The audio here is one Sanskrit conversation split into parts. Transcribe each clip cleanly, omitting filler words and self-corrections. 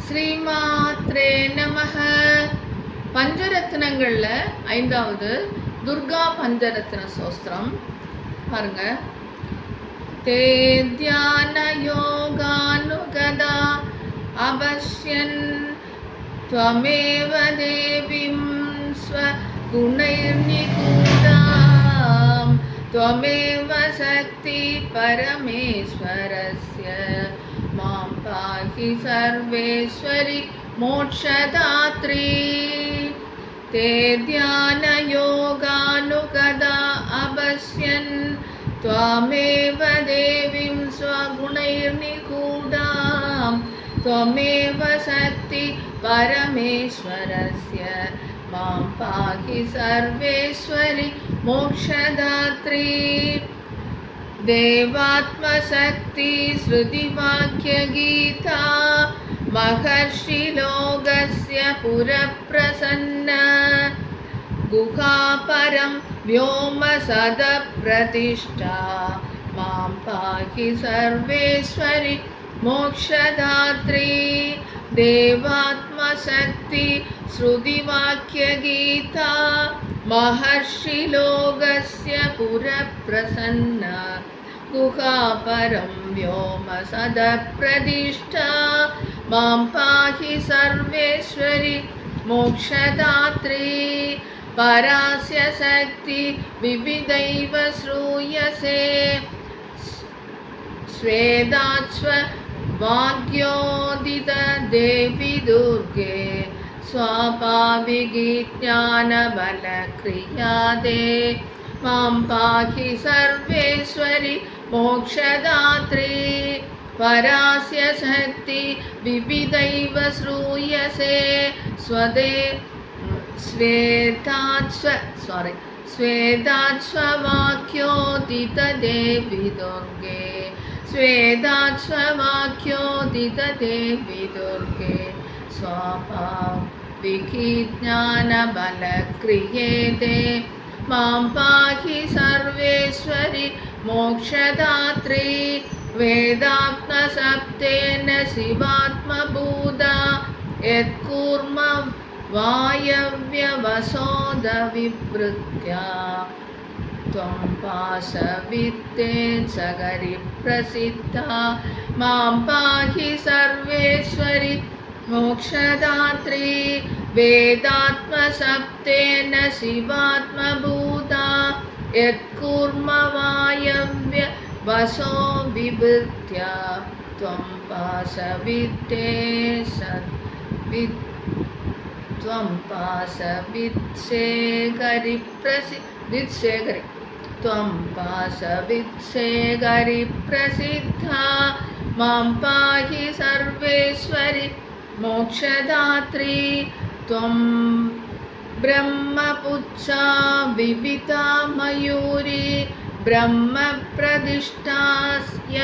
ஸ்ரீமாத்ரே நமஹ. பஞ்சரத்னங்கள்ல ஐந்தாவது துர்கா பஞ்சரத்ன சோஸ்திரம் பாருங்க. தே தியான யோகானுகதா அபஷ்யன் த்வமேவ தேவிம் ஸ்வகுணைர்நிகூடாம் த்வமேவ சக்தி பரமேஸ்வரஸ்ய மாம் பாஹி சர்வேஸ்வரி மோட்சதாத்ரி. ते ध्यानयोगानुगदा अपश्यन् त्वामेव देवीं स्वगुणैर्निगूढां त्वमेव शक्ति परमेश्वरस्य मां पाहि सर्वेश्वरि मोक्षदात्री. देवात्मशक्ति श्रुतिवाक्यगीता महर्षिलोकस्य पुरप्रसन्न गुहापरं व्योमसदप्रतिष्ठा मां पाहि सर्वेश्वरि मोक्षदात्री. देवात्मशक्ति श्रुतिवाक्यगीता महर्षिलोकस्य पुरप्रसन्न गुहापरं व्योमसदप्रतिष्ठा मां पाहि सर्वेश्वरि मोक्षदात्री. परास्य शक्ति विविधैव श्रूयसे स्वेदाश्व वाग्योदित देवी दुर्गे स्वाभाविकी ज्ञानबलक्रियादे मां पाहि सर्वेश्वरि मोक्षदात्री. परास्य शक्ति विविधैव श्रूयसे स्वेदाश्ववाक्योदित देवी दुर्गे स्वेदाश्ववाक्योदित देवी दुर्गे स्वाभाविकी ज्ञानबलक्रियेते मां पाहि सर्वेश्वरि मोक्षदात्री. वेदात्मशब्देन शिवात्मभूता यत्कूर्म वायव्यवसोदविवृत्या त्वं पाशविद्येन सगरिप्रसिद्धा मां पाहि सर्वेश्वरि मोक्षदात्री. वेदात्मशब्देन शिवात्मभूता यत्कूर्म वायव्यवसो विवृत्या त्वं पाशविद्येन त्वं पाशविद्शेखरि प्रसिद्धिशेखरि त्वं पाशविद्शेखरि प्रसिद्धा मां पाहि सर्वेश्वरि मोक्षदात्री. त्वं ब्रह्मपुच्छा विविता मयूरी ब्रह्मप्रतिष्ठास्य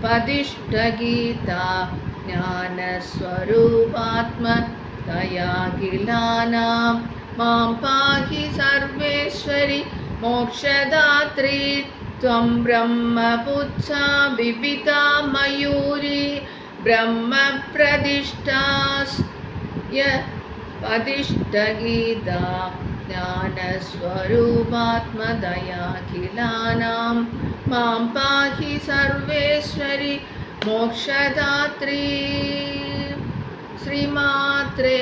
पदिष्ठगीता ज्ञानस्वरूपात्मतयाखिलानां मां पाहि सर्वेश्वरि मोक्षदात्री. त्वं ब्रह्मपुच्छा विविता मयूरी ब्रह्मप्रतिष्ठास्य पदिष्ठगीता ज्ञानस्वरूपात्मदयाखिलानां मां पाहि सर्वेश्वरि मोक्षदात्री. श्रीमात्रे